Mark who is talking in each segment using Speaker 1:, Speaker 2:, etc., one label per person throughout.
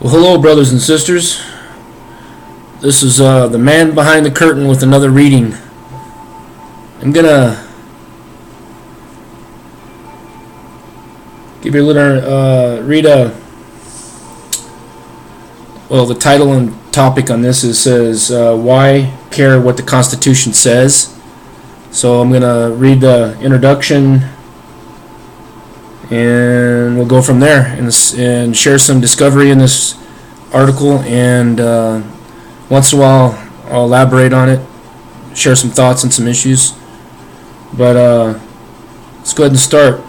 Speaker 1: Well, hello, brothers and sisters. This is the man behind the curtain with another reading. I'm gonna give you a little the title and topic on this says why care what the Constitution says. So I'm gonna read the introduction, and we'll go from there and share some discovery in this article, and once in a while I'll elaborate on it, share some thoughts and some issues. But let's go ahead and start.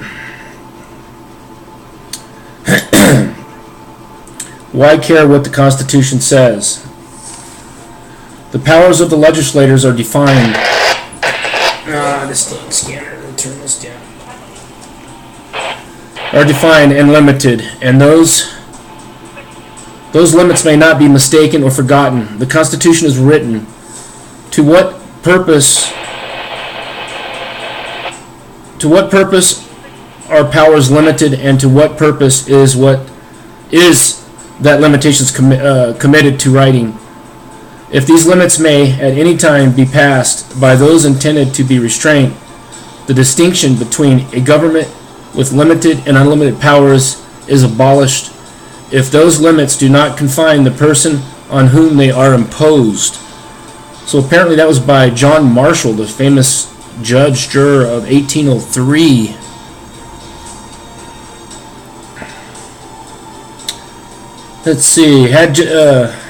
Speaker 1: Why care what the Constitution says? The powers of the legislators are defined. This thing scanner, let me turn this down. Are defined and limited, and those limits may not be mistaken or forgotten. The Constitution is written. To what purpose are powers limited, and to what purpose is that limitations committed to writing? If these limits may at any time be passed by those intended to be restrained, the distinction between a government with limited and unlimited powers is abolished if those limits do not confine the person on whom they are imposed. So apparently that was by John Marshall, the famous juror of 1803. Let's see.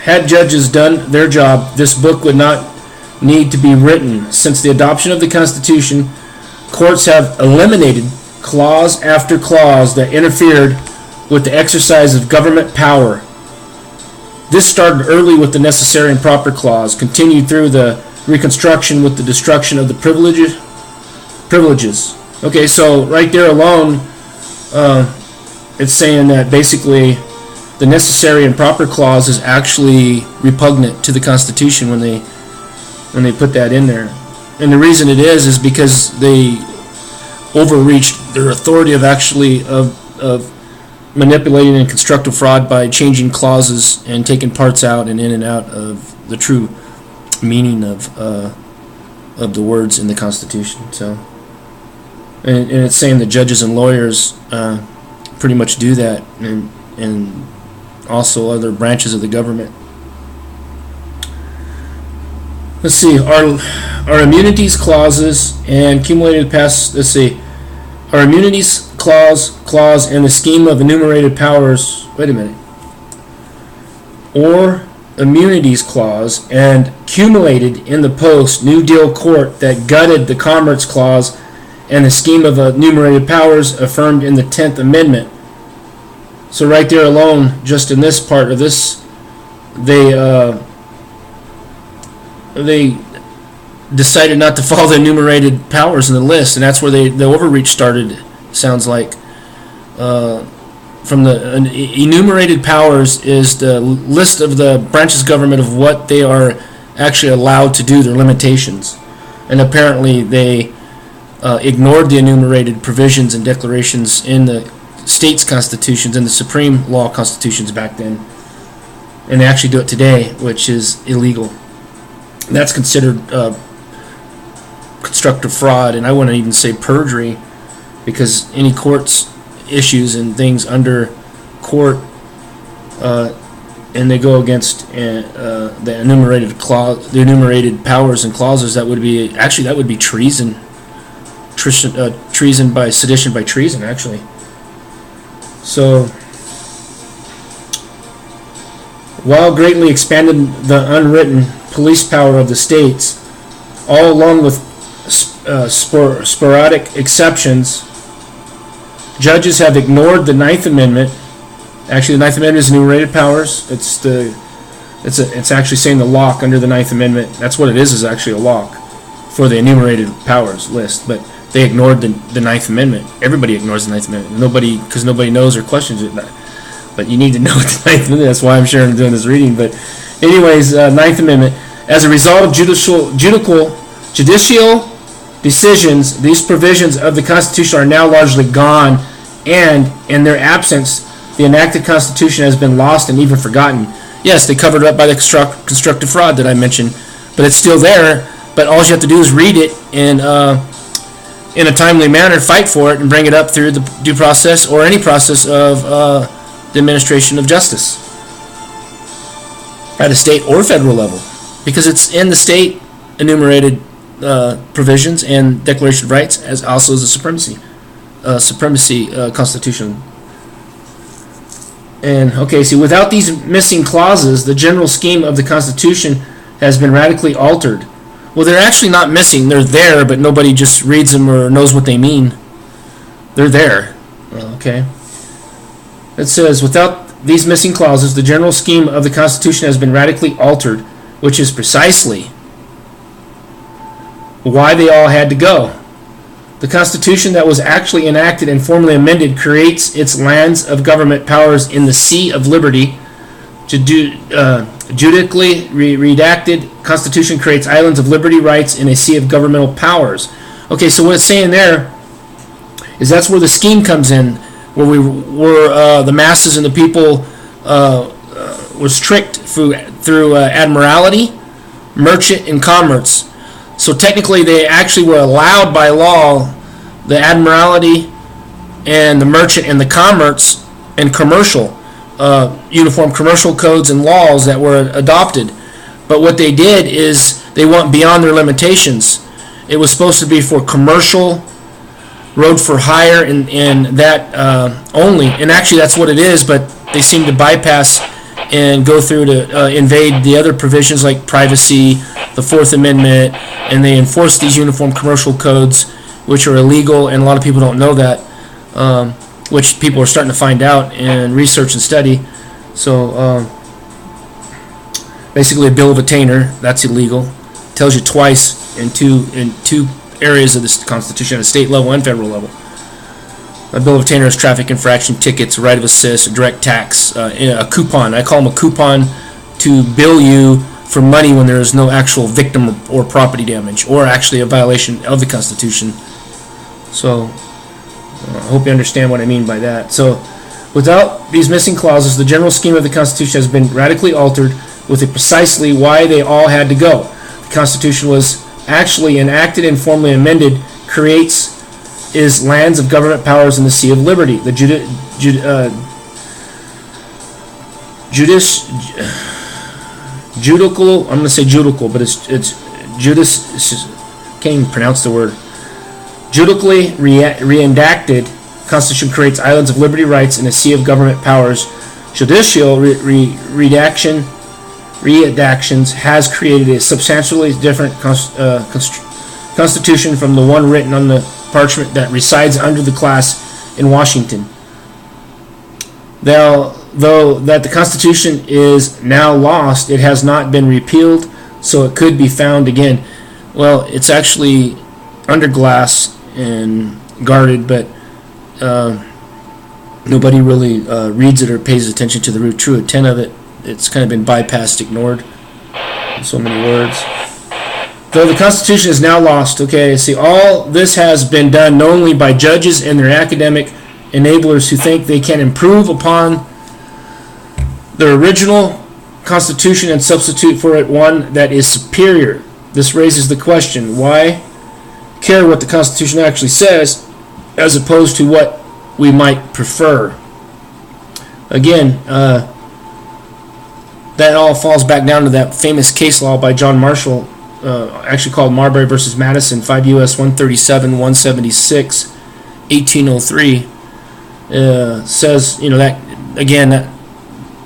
Speaker 1: Had judges done their job, this book would not need to be written. Since the adoption of the Constitution, courts have eliminated clause after clause that interfered with the exercise of government power. This started early with the Necessary and Proper Clause, continued through the Reconstruction with the destruction of the privileges. Okay, so right there alone, it's saying that basically the Necessary and Proper Clause is actually repugnant to the Constitution when they put that in there. And the reason it is because they overreached their authority of manipulating and constructive fraud by changing clauses and taking parts out and in and out of the true meaning of the words in the Constitution. So, and it's saying that judges and lawyers pretty much do that, and also other branches of the government. Let's see, our immunities clauses and cumulated past. Let's see, our immunities clause and the scheme of enumerated powers. Wait a minute. Or immunities clause and cumulated in the post New Deal court that gutted the Commerce Clause and the scheme of enumerated powers affirmed in the 10th Amendment. So right there alone, just in this part of this, they decided not to follow the enumerated powers in the list, and that's where the overreach started. Sounds like from the enumerated powers is the list of the branches of government of what they are actually allowed to do, their limitations, and apparently they ignored the enumerated provisions and declarations in the states' constitutions and the supreme law constitutions back then, and they actually do it today, which is illegal. And that's considered constructive fraud, and I wouldn't even say perjury, because any court's issues and things under court, and they go against the enumerated clause, the enumerated powers and clauses, that would be treason, treason by sedition by treason, actually. So, while greatly expanding the unwritten police power of the states, all along with sporadic exceptions, judges have ignored the Ninth Amendment. Actually, the Ninth Amendment is enumerated powers. It's actually saying the lock under the Ninth Amendment. That's what it is actually a lock for the enumerated powers list. But they ignored the Ninth Amendment. Everybody ignores the Ninth Amendment. Because nobody knows or questions it. But you need to know the Ninth Amendment. That's why I'm sure I'm doing this reading. But anyways, Ninth Amendment. As a result of judicial decisions, these provisions of the Constitution are now largely gone, and in their absence, the enacted Constitution has been lost and even forgotten. Yes, they covered it up by the constructive fraud that I mentioned, but it's still there. But all you have to do is read it in a timely manner, fight for it, and bring it up through the due process or any process of the administration of justice at a state or federal level, because it's in the state enumerated provisions and Declaration of Rights, as also as the supremacy Constitution. And okay, see, without these missing clauses, the general scheme of the Constitution has been radically altered. Well, they're actually not missing. They're there, but nobody just reads them or knows what they mean. They're there. Okay. It says, without these missing clauses, the general scheme of the Constitution has been radically altered, which is precisely why they all had to go. The Constitution that was actually enacted and formally amended creates its lands of government powers in the Sea of Liberty. Judically redacted Constitution creates islands of liberty rights in a sea of governmental powers. Okay, so what it's saying there is that's where the scheme comes in, where the masses and the people was tricked through admiralty, merchant, and commerce. So technically, they actually were allowed by law, the admiralty and the merchant and the commerce and commercial, uniform commercial codes and laws that were adopted. But what they did is they went beyond their limitations. It was supposed to be for commercial, road for hire, and that only. And actually, that's what it is, but they seem to bypass and go through to invade the other provisions like privacy, the Fourth Amendment, and they enforce these uniform commercial codes, which are illegal, and a lot of people don't know that, which people are starting to find out and research and study. So basically a bill of attainder, that's illegal. Tells you twice in two areas of the Constitution, at a state level and federal level. A bill of attainder is traffic infraction, tickets, right of assist, a direct tax, a coupon. I call them a coupon to bill you for money when there is no actual victim or property damage, or actually a violation of the Constitution. So I hope you understand what I mean by that. So without these missing clauses, the general scheme of the Constitution has been radically altered, with it precisely why they all had to go. The Constitution was actually enacted and formally amended, creates is lands of government powers in the Sea of Liberty. The judicial, I'm going to say judical, but it's judice, can't even pronounce the word. Judicially reenacted Constitution creates islands of liberty rights in a sea of government powers. Judicial redactions has created a substantially different Constitution from the one written on the parchment that resides under the class in Washington. Though that the Constitution is now lost, it has not been repealed, so it could be found again. Well, it's actually under glass and guarded, but nobody really reads it or pays attention to the true intent of it. It's kind of been bypassed, ignored in so many words. Though the Constitution is now lost, okay, see, all this has been done knowingly by judges and their academic enablers who think they can improve upon the original Constitution and substitute for it one that is superior. This raises the question, why care what the Constitution actually says as opposed to what we might prefer? Again, that all falls back down to that famous case law by John Marshall, actually called Marbury versus Madison, 5 U.S. 137, 176, 1803, says, that, again, that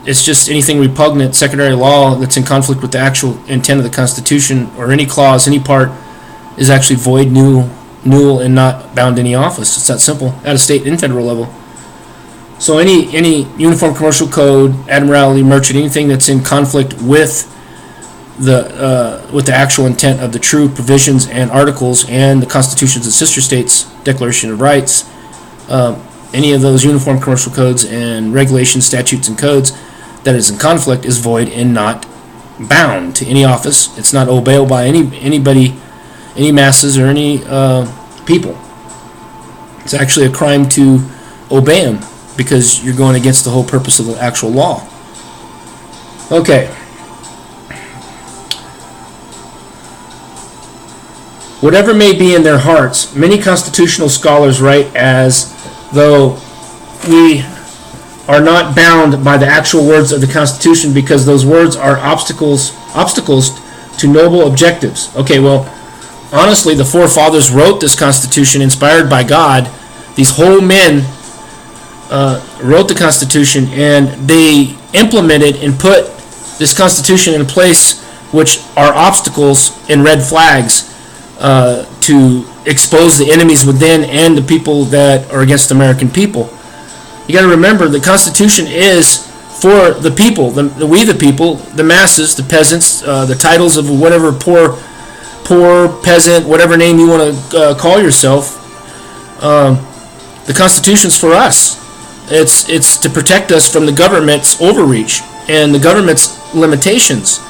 Speaker 1: it's just anything repugnant, secondary law that's in conflict with the actual intent of the Constitution, or any clause, any part, is actually void, null, and not bound to any office. It's that simple, at a state and federal level. So any uniform commercial code, admiralty, merchant, anything that's in conflict with the actual intent of the true provisions and articles and the Constitutions of sister states, Declaration of Rights, any of those uniform commercial codes and regulations, statutes, and codes that is in conflict is void and not bound to any office. It's not obeyable by anybody any masses or any people. It's actually a crime to obey them because you're going against the whole purpose of the actual law. Okay. Whatever may be in their hearts, many constitutional scholars write as though we are not bound by the actual words of the Constitution because those words are obstacles to noble objectives. Okay, well, honestly, the forefathers wrote this Constitution inspired by God. These whole men wrote the Constitution, and they implemented and put this Constitution in place, which are obstacles and red flags to expose the enemies within and the people that are against the American people. You got to remember, the Constitution is for the people, we the people, the masses, the peasants, the titles of whatever poor peasant, whatever name you want to call yourself. The Constitution's for us. It's to protect us from the government's overreach and the government's limitations.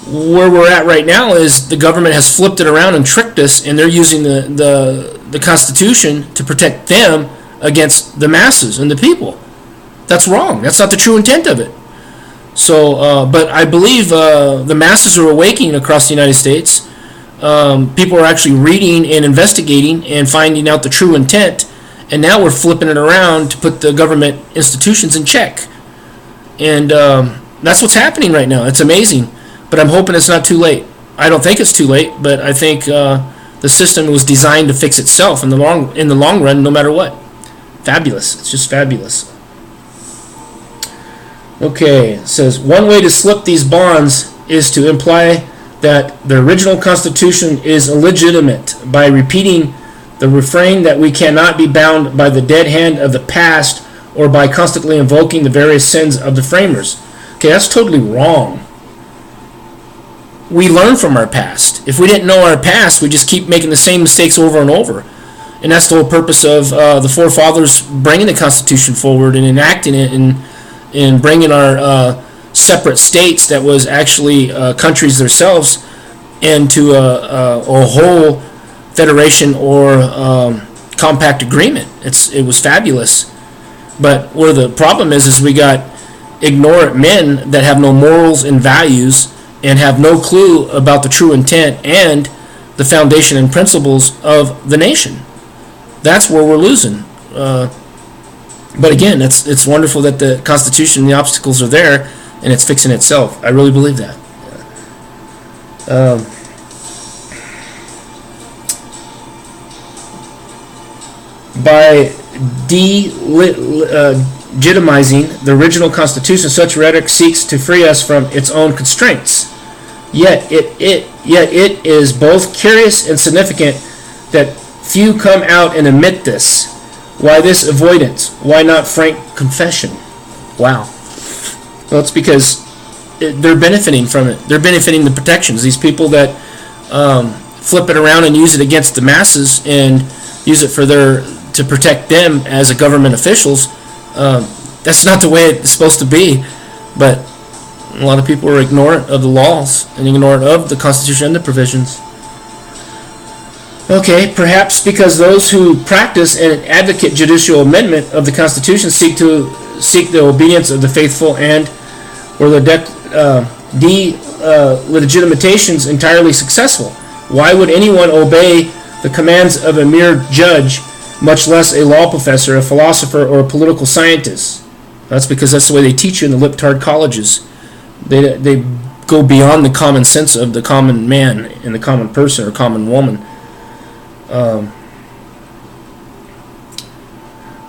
Speaker 1: Where we're at right now is the government has flipped it around and tricked us, and they're using the Constitution to protect them against the masses and the people. That's wrong. That's not the true intent of it. So, but I believe the masses are awakening across the United States. People are actually reading and investigating and finding out the true intent, and now we're flipping it around to put the government institutions in check. And that's what's happening right now. It's amazing. But I'm hoping it's not too late. I don't think it's too late, but I think the system was designed to fix itself in the long run, no matter what. Fabulous. It's just fabulous. Okay, it says, one way to slip these bonds is to imply that the original Constitution is illegitimate by repeating the refrain that we cannot be bound by the dead hand of the past or by constantly invoking the various sins of the framers. Okay, that's totally wrong. We learn from our past. If we didn't know our past, we just keep making the same mistakes over and over. And that's the whole purpose of the forefathers bringing the Constitution forward and enacting it and bringing our separate states that was actually countries themselves into a whole federation or compact agreement. It was fabulous. But where the problem is we got ignorant men that have no morals and values and have no clue about the true intent and the foundation and principles of the nation. That's where we're losing. But again, it's wonderful that the Constitution, the obstacles are there, and it's fixing itself. I really believe that. By delegitimizing the original Constitution, such rhetoric seeks to free us from its own constraints. Yet it is both curious and significant that few come out and admit this. Why this avoidance? Why not frank confession? Wow. Well, it's because they're benefiting from it. They're benefiting the protections. These people that flip it around and use it against the masses and use it to protect them as a government officials. That's not the way it's supposed to be. But a lot of people are ignorant of the laws and ignorant of the Constitution and the provisions. Okay, perhaps because those who practice and advocate judicial amendment of the Constitution seek the obedience of the faithful and or the delegitimations entirely successful. Why would anyone obey the commands of a mere judge, much less a law professor, a philosopher, or a political scientist? That's because that's the way they teach you in the libtard colleges. They go beyond the common sense of the common man and the common person or common woman.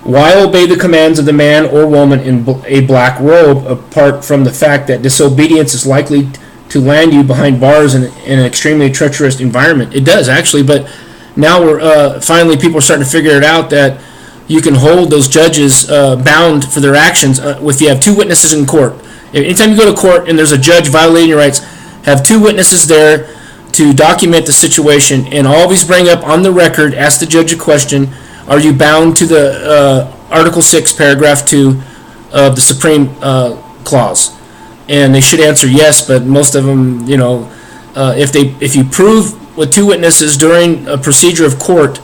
Speaker 1: Why obey the commands of the man or woman in a black robe, apart from the fact that disobedience is likely to land you behind bars in an extremely treacherous environment? It does, actually, but now we're finally people are starting to figure it out that you can hold those judges bound for their actions if you have two witnesses in court. Anytime you go to court and there's a judge violating your rights, have two witnesses there to document the situation and always bring up on the record, ask the judge a question, are you bound to the Article 6, Paragraph 2 of the Supreme Clause? And they should answer yes, but most of them, if you prove with two witnesses during a procedure of court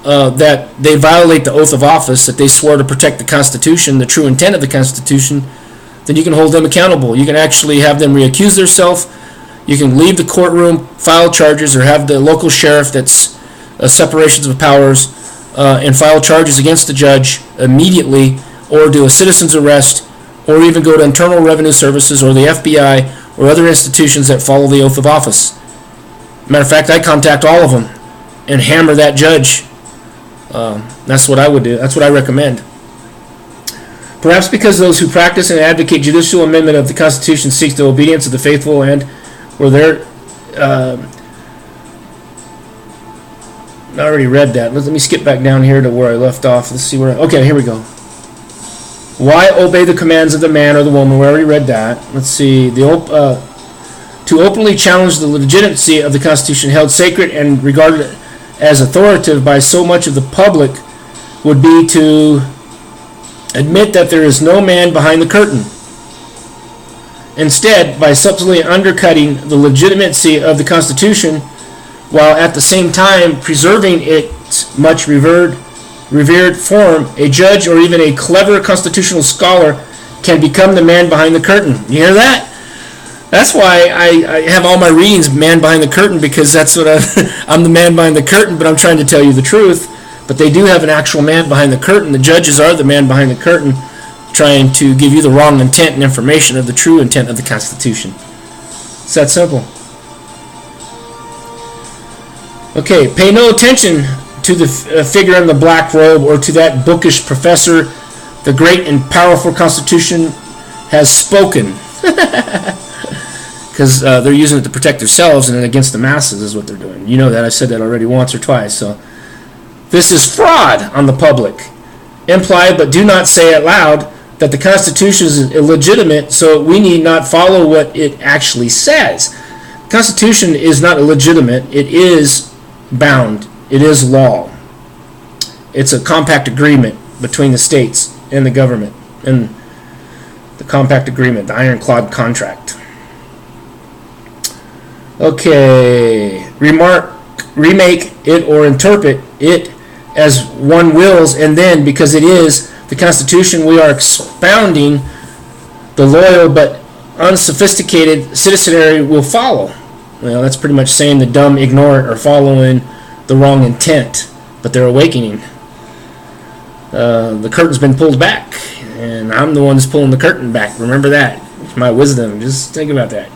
Speaker 1: that they violate the oath of office, that they swore to protect the Constitution, the true intent of the Constitution, then you can hold them accountable. You can actually have them reaccuse themselves. You can leave the courtroom, file charges, or have the local sheriff that's separations of powers and file charges against the judge immediately, or do a citizen's arrest, or even go to Internal Revenue Services or the FBI or other institutions that follow the oath of office. Matter of fact, I contact all of them and hammer that judge. That's what I would do. That's what I recommend. Perhaps because those who practice and advocate judicial amendment of the Constitution seek the obedience of the faithful and were there. I already read that. Let me skip back down here to where I left off. Let's see where. Okay, here we go. Why obey the commands of the man or the woman? We already read that. Let's see. To openly challenge the legitimacy of the Constitution held sacred and regarded as authoritative by so much of the public would be to admit that there is no man behind the curtain. Instead, by subtly undercutting the legitimacy of the Constitution while at the same time preserving its much revered form, a judge or even a clever constitutional scholar can become the man behind the curtain. You hear that? That's why I have all my readings man behind the curtain, because that's what I'm the man behind the curtain, but I'm trying to tell you the truth. But they do have an actual man behind the curtain. The judges are the man behind the curtain, trying to give you the wrong intent and information of the true intent of the Constitution. It's that simple. Okay, pay no attention to the figure in the black robe or to that bookish professor. The great and powerful Constitution has spoken. Because they're using it to protect themselves and then against the masses is what they're doing. You know that. I've said that already once or twice. So this is fraud on the public. Imply, but do not say it loud, that the Constitution is illegitimate, so we need not follow what it actually says. The Constitution is not illegitimate. It is bound. It is law. It's a compact agreement between the states and the government. And the compact agreement, the ironclad contract. Okay. Remake it or interpret it as one wills, and then, because it is the Constitution we are expounding, the loyal but unsophisticated citizenry will follow. Well, that's pretty much saying the dumb, ignorant are following the wrong intent, but they're awakening. The curtain's been pulled back, and I'm the one that's pulling the curtain back. Remember that. It's my wisdom. Just think about that.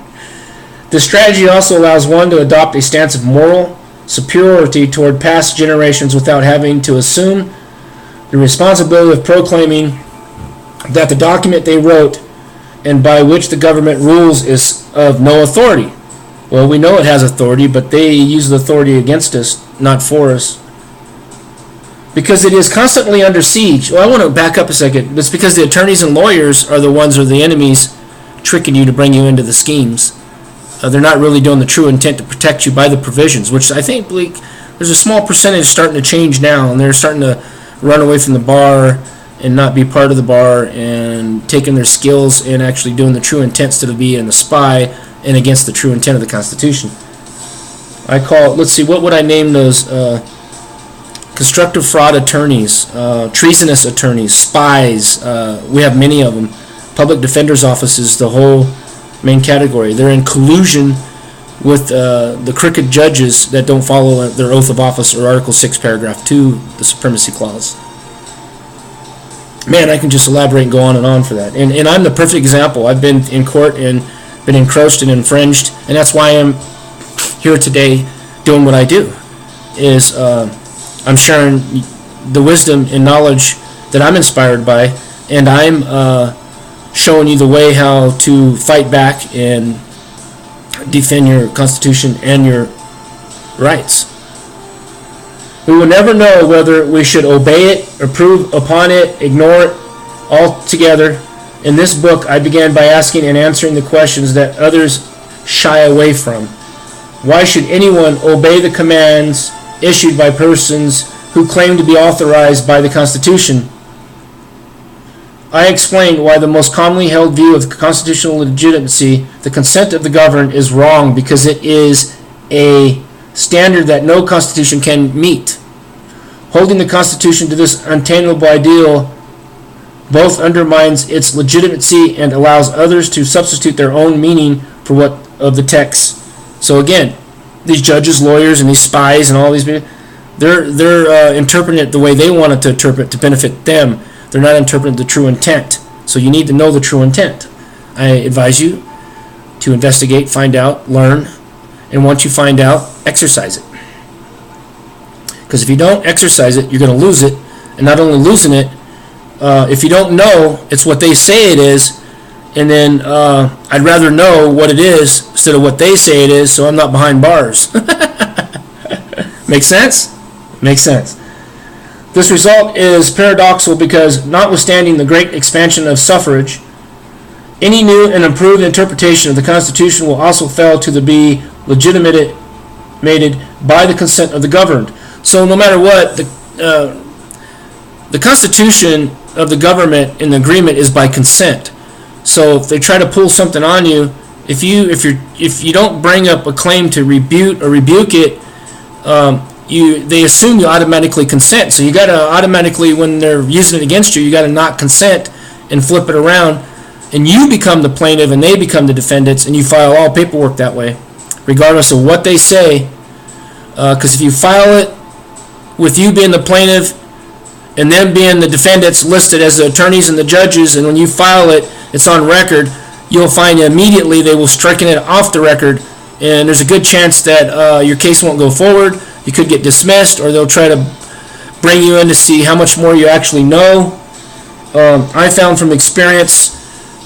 Speaker 1: This strategy also allows one to adopt a stance of moral superiority toward past generations without having to assume the responsibility of proclaiming that the document they wrote and by which the government rules is of no authority. Well, we know it has authority, but they use the authority against us, not for us. Because it is constantly under siege. Well, I want to back up a second. It's because the attorneys and lawyers are the ones who are the enemies tricking you to bring you into the schemes. They're not really doing the true intent to protect you by the provisions, which I think, Blake, there's a small percentage starting to change now, and they're starting to run away from the bar and not be part of the bar and taking their skills and actually doing the true intent instead of being a spy and against the true intent of the Constitution. I call, let's see, what would I name those? Constructive fraud attorneys, treasonous attorneys, spies. We have many of them. Public defender's offices, the whole main category. They're in collusion with the crooked judges that don't follow their oath of office or Article 6, Paragraph 2, the Supremacy Clause. Man, I can just elaborate and go on and on for that. And I'm the perfect example. I've been in court and been encroached and infringed, and that's why I'm here today doing what I do. Is I'm sharing the wisdom and knowledge that I'm inspired by, and I'm showing you the way how to fight back and defend your Constitution and your rights. We will never know whether we should obey it, approve upon it, ignore it altogether. In this book, I began by asking and answering the questions that others shy away from. Why should anyone obey the commands issued by persons who claim to be authorized by the Constitution? I explained why the most commonly held view of constitutional legitimacy, the consent of the governed, is wrong, because it is a standard that no constitution can meet. Holding the Constitution to this unattainable ideal both undermines its legitimacy and allows others to substitute their own meaning for what of the text. So again, these judges, lawyers, and these spies and all these people, they're interpreting it the way they want it to interpret to benefit them. They're not interpreting the true intent. So you need to know the true intent. I advise you to investigate, find out, learn, and once you find out, exercise it. Because if you don't exercise it, you're going to lose it. And not only losing it, if you don't know it's what they say it is, and then I'd rather know what it is instead of what they say it is, so I'm not behind bars. Make sense? Makes sense. This result is paradoxical because, notwithstanding the great expansion of suffrage, any new and improved interpretation of the Constitution will also fail to be legitimated by the consent of the governed. So no matter what, the Constitution of the government in the agreement is by consent. So if they try to pull something on you, if you don't bring up a claim to rebuke it, they assume you automatically consent. So you got to automatically, when they're using it against you, you got to not consent and flip it around, and you become the plaintiff and they become the defendants, and you file all paperwork that way, regardless of what they say. Because if you file it with you being the plaintiff and them being the defendants listed as the attorneys and the judges, and when you file it, it's on record, you'll find immediately they will strike it off the record, and there's a good chance that your case won't go forward. You could get dismissed, or they'll try to bring you in to see how much more you actually know. I found from experience,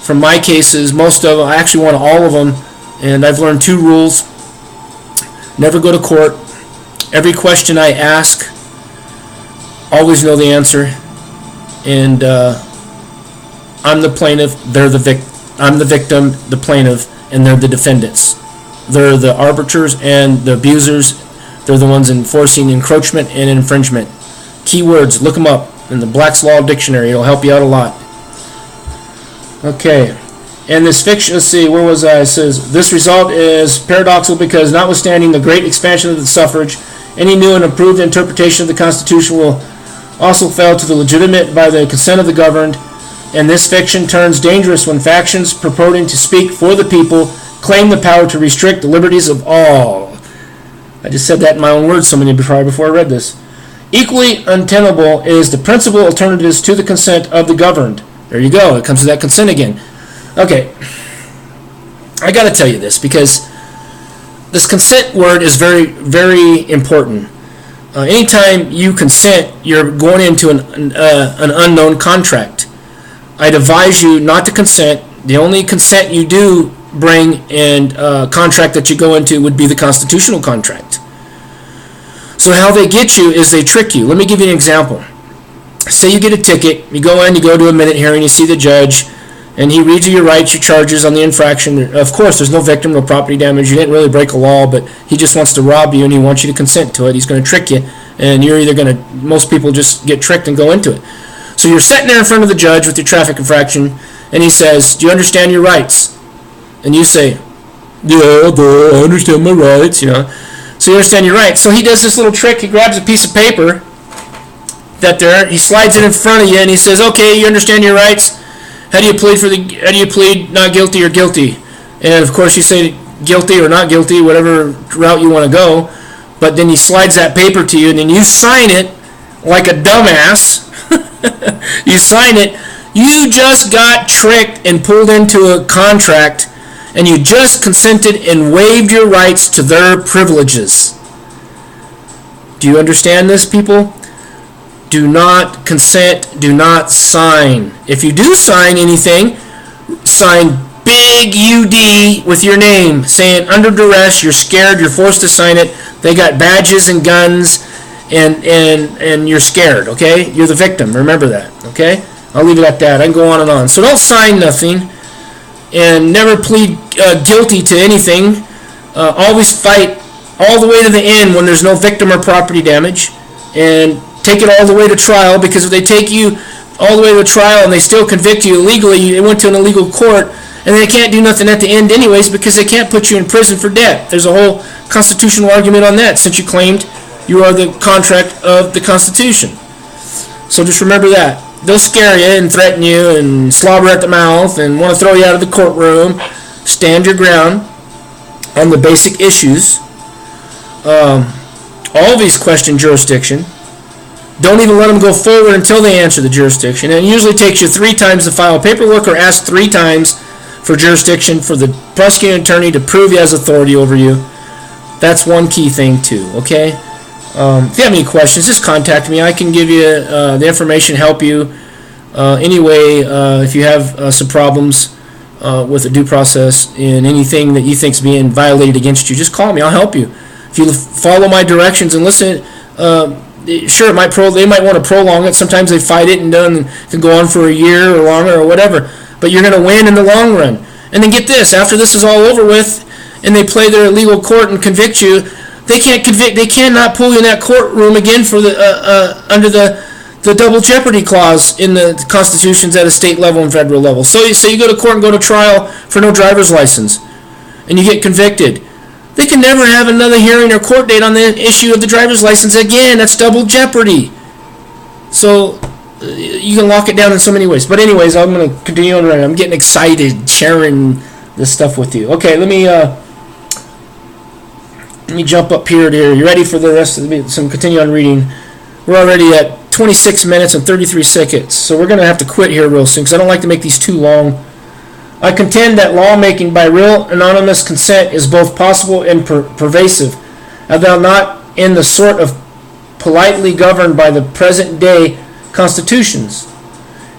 Speaker 1: from my cases, most of them, I actually won all of them, and I've learned 2 rules. Never go to court. Every question I ask, always know the answer. And I'm the plaintiff, I'm the victim, the plaintiff, and they're the defendants. They're the arbiters and the abusers. They're the ones enforcing encroachment and infringement. Keywords, look them up in the Black's Law Dictionary. It'll help you out a lot. Okay. And this fiction, let's see, where was I? It says, this result is paradoxical because, notwithstanding the great expansion of the suffrage, any new and improved interpretation of the Constitution will also fail to be legitimate by the consent of the governed, and this fiction turns dangerous when factions purporting to speak for the people claim the power to restrict the liberties of all. I just said that in my own words so many before I read this. Equally untenable is the principal alternatives to the consent of the governed. There you go. It comes to that consent again. Okay. I got to tell you this because this consent word is very, very important. Anytime you consent, you're going into an unknown contract. I'd advise you not to consent. The only consent you do bring and contract that you go into would be the constitutional contract. So how they get you is they trick you. Let me give you an example. Say you get a ticket, you go in, you go to a minute hearing, you see the judge, and he reads you your rights, your charges on the infraction. Of course, there's no victim, no property damage. You didn't really break a law, but he just wants to rob you and he wants you to consent to it. He's going to trick you, and you're either going to, most people just get tricked and go into it. So you're sitting there in front of the judge with your traffic infraction, and he says, do you understand your rights? And you say, yeah, I understand my rights, So you understand your rights. So he does this little trick. He grabs a piece of paper he slides it in front of you, and he says, okay, you understand your rights? How do you plead not guilty or guilty? And of course you say guilty or not guilty, whatever route you want to go. But then he slides that paper to you, and then you sign it like a dumbass. You sign it. You just got tricked and pulled into a contract, and you just consented and waived your rights to their privileges. Do you understand this, people? Do not consent, do not sign. If you do sign anything, sign big UD with your name, saying under duress, you're scared, you're forced to sign it, they got badges and guns, and you're scared, okay? You're the victim, remember that, okay? I'll leave it at that. I can go on and on. So don't sign nothing, and never plead guilty to anything. Always fight all the way to the end when there's no victim or property damage, and take it all the way to trial, because if they take you all the way to trial and they still convict you illegally, they went to an illegal court, And they can't do nothing at the end anyways because they can't put you in prison for debt. There's a whole constitutional argument on that since you claimed you are the contract of the Constitution. So just remember that. They'll scare you and threaten you and slobber at the mouth and want to throw you out of the courtroom. Stand your ground on the basic issues. All these question jurisdiction. Don't even let them go forward until they answer the jurisdiction. And it usually takes you 3 times to file paperwork or ask 3 times for jurisdiction for the prosecuting attorney to prove he has authority over you. That's one key thing too, okay? If you have any questions, just contact me. I can give you the information, help you anyway. If you have some problems with the due process in anything that you think is being violated against you, just call me. I'll help you. If you follow my directions and listen, sure, they might want to prolong it. Sometimes they fight it and can go on for a year or longer or whatever. But you're going to win in the long run. And then get this: after this is all over with, and they play their illegal court and convict you, they can't convict. They cannot pull you in that courtroom again for the under the double jeopardy clause in the constitutions at a state level and federal level. So you go to court and go to trial for no driver's license, and you get convicted. They can never have another hearing or court date on the issue of the driver's license again. That's double jeopardy. So you can lock it down in so many ways. But anyways, I'm going to continue on. I'm getting excited sharing this stuff with you. Okay, let me jump up here to here. You ready for the rest of some continue on reading? We're already at 26 minutes and 33 seconds. So we're going to have to quit here real soon because I don't like to make these too long. I contend that lawmaking by real anonymous consent is both possible and pervasive, although not in the sort of politely governed by the present day constitutions.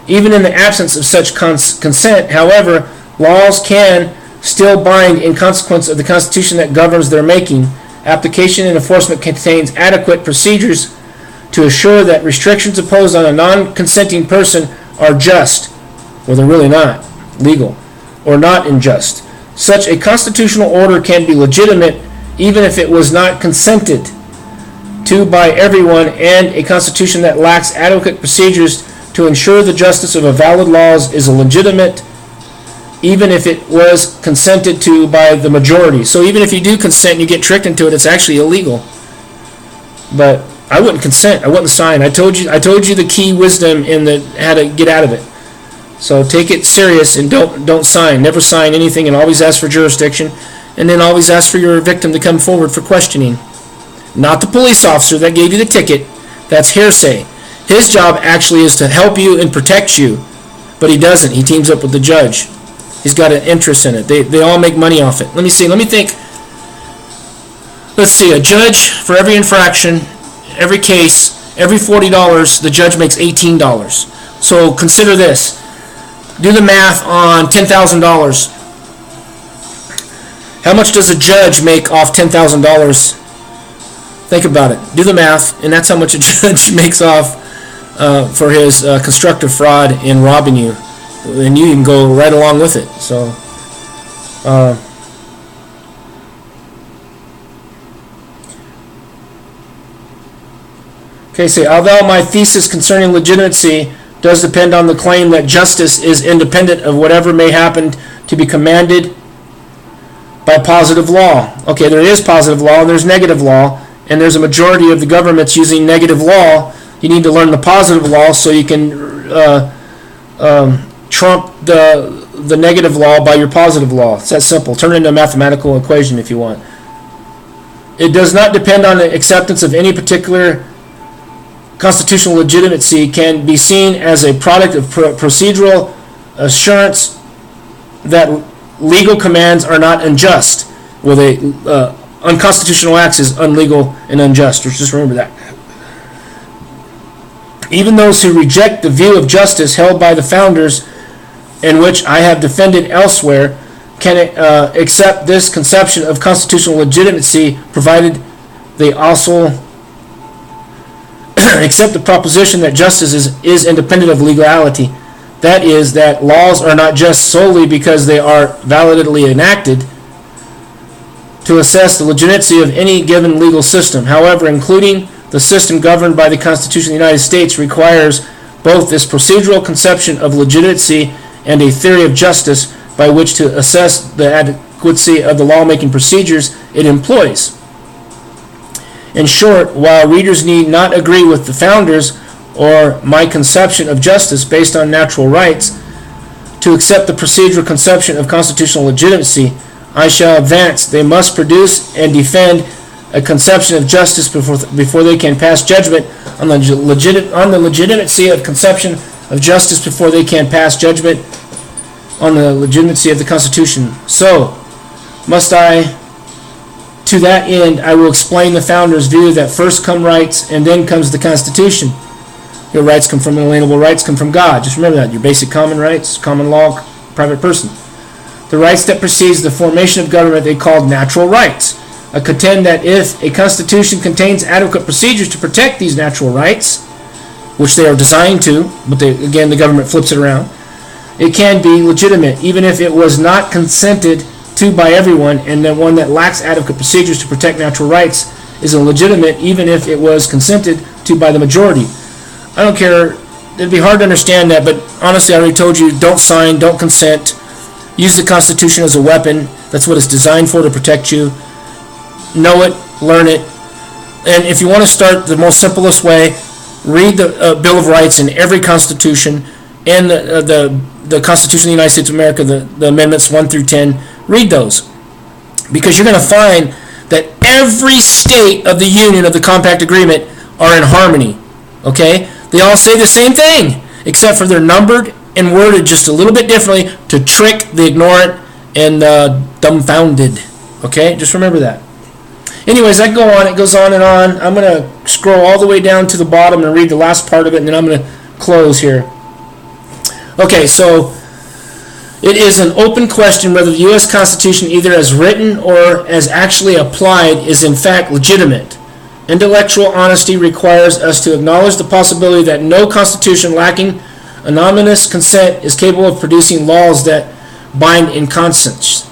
Speaker 1: Even in the absence of such consent, however, laws can still bind in consequence of the Constitution that governs their making. Application and enforcement contains adequate procedures to assure that restrictions imposed on a non-consenting person are just, well, they're really not legal, or not unjust. Such a constitutional order can be legitimate even if it was not consented to by everyone, and a constitution that lacks adequate procedures to ensure the justice of a valid laws is illegitimate even if it was consented to by the majority. So even if you do consent and you get tricked into it, it's actually illegal. But I wouldn't consent. I wouldn't sign. I told you the key wisdom in how to get out of it. So take it serious and don't sign. Never sign anything, and always ask for jurisdiction, and then always ask for your victim to come forward for questioning. Not the police officer that gave you the ticket. That's hearsay. His job actually is to help you and protect you, but he doesn't. He teams up with the judge. He's got an interest in it. They all make money off it. Let me see. Let me think. Let's see. A judge for every infraction, every case, every $40, the judge makes $18. So consider this. Do the math on $10,000. How much does a judge make off $10,000? Think about it. Do the math, and that's how much a judge makes off for his constructive fraud in robbing you. And you can go right along with it. So, okay, say, although my thesis concerning legitimacy does depend on the claim that justice is independent of whatever may happen to be commanded by positive law. Okay, there is positive law and there's negative law, and there's a majority of the governments using negative law. You need to learn the positive law so you can trump the negative law by your positive law. It's that simple. Turn it into a mathematical equation if you want. It does not depend on the acceptance of any particular constitutional legitimacy, can be seen as a product of procedural assurance that legal commands are not unjust. Well, unconstitutional acts is unlegal and unjust. Just remember that. Even those who reject the view of justice held by the founders, and which I have defended elsewhere, can accept this conception of constitutional legitimacy, provided they also accept the proposition that justice is independent of legality. That is, that laws are not just solely because they are validly enacted to assess the legitimacy of any given legal system. However, including the system governed by the Constitution of the United States requires both this procedural conception of legitimacy and a theory of justice by which to assess the adequacy of the lawmaking procedures it employs. In short, while readers need not agree with the founders or my conception of justice based on natural rights to accept the procedural conception of constitutional legitimacy, I shall advance they must produce and defend a conception of justice before they can pass judgment on the legitimacy of conception of justice before they can pass judgment on the legitimacy of the Constitution. So, must I, to that end, I will explain the founders' view that first come rights and then comes the Constitution. Your rights come from inalienable rights, come from God. Just remember that. Your basic common rights, common law, private person. The rights that precedes the formation of government they called natural rights. I contend that if a constitution contains adequate procedures to protect these natural rights, which they are designed to, but again the government flips it around, it can be legitimate, even if it was not consented to by everyone, and the one that lacks adequate procedures to protect natural rights is illegitimate, even if it was consented to by the majority. I don't care. It'd be hard to understand that, but honestly, I already told you, don't sign, don't consent. Use the Constitution as a weapon. That's what it's designed for, to protect you. Know it, learn it. And if you want to start the most simplest way, read the Bill of Rights in every Constitution and the Constitution of the United States of America, the Amendments 1 through 10. Read those. Because you're going to find that every state of the Union of the Compact Agreement are in harmony. Okay? They all say the same thing, except for they're numbered and worded just a little bit differently to trick the ignorant and dumbfounded. Okay? Just remember that. Anyways, I go on. It goes on and on. I'm going to scroll all the way down to the bottom and read the last part of it, and then I'm going to close here. Okay, so it is an open question whether the U.S. Constitution, either as written or as actually applied, is in fact legitimate. Intellectual honesty requires us to acknowledge the possibility that no constitution lacking anonymous consent is capable of producing laws that bind in conscience.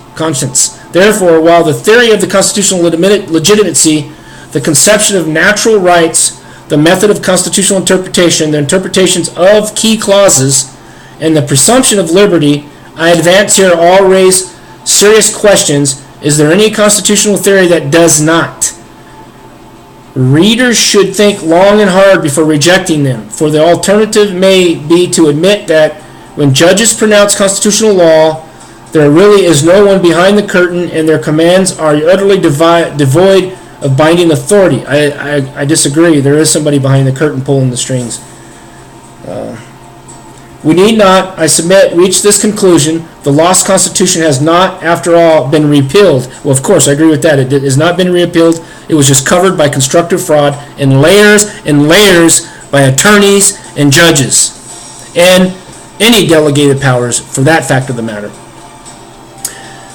Speaker 1: Therefore, while the theory of the constitutional legitimacy, the conception of natural rights, the method of constitutional interpretation, the interpretations of key clauses, and the presumption of liberty, I advance here all raise serious questions. Is there any constitutional theory that does not? Readers should think long and hard before rejecting them, for the alternative may be to admit that when judges pronounce constitutional law, there really is no one behind the curtain, and their commands are utterly devoid of binding authority. I disagree. There is somebody behind the curtain pulling the strings. We need not, I submit, reach this conclusion. The lost Constitution has not, after all, been repealed. Well, of course, I agree with that. It has not been repealed. It was just covered by constructive fraud in layers and layers by attorneys and judges, and any delegated powers for that fact of the matter.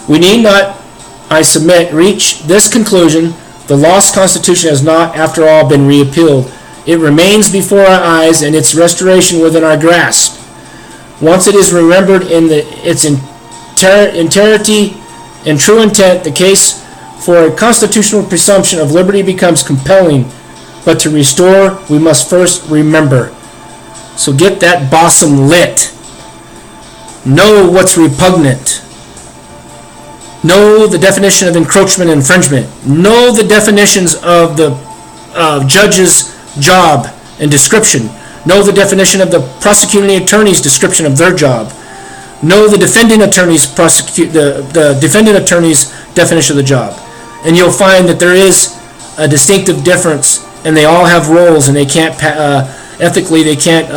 Speaker 1: We need not, I submit, reach this conclusion. The lost Constitution has not, after all, been repealed. It remains before our eyes, and its restoration within our grasp. Once it is remembered in its entirety and true intent, the case for a constitutional presumption of liberty becomes compelling. But to restore, we must first remember. So get that bosom lit. Know what's repugnant. Know the definition of encroachment and infringement. Know the definitions of the judge's job and description. Know the definition of the prosecuting attorney's description of their job. Know the defendant attorney's the defendant attorney's definition of the job. And you'll find that there is a distinctive difference, and they all have roles, and they can't ethically they can't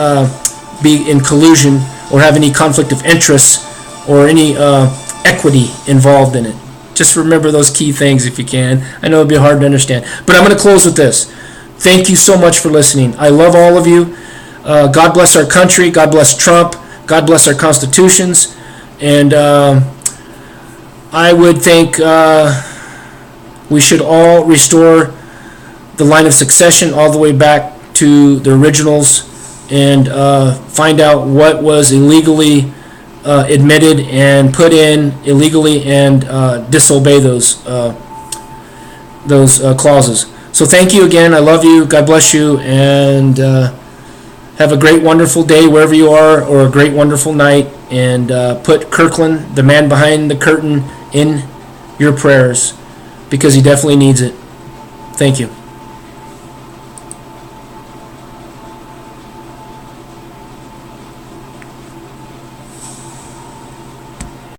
Speaker 1: be in collusion or have any conflict of interest or any equity involved in it. Just remember those key things if you can. I know it'll be hard to understand, but I'm going to close with this. Thank you so much for listening. I love all of you. God bless our country. God bless Trump. God bless our constitutions. And I would think we should all restore the line of succession all the way back to the originals and find out what was illegally admitted and put in illegally and disobey those clauses. So thank you again. I love you. God bless you. And Have a great, wonderful day wherever you are, or a great, wonderful night, and put Kirkland, the man behind the curtain, in your prayers, because he definitely needs it. Thank you.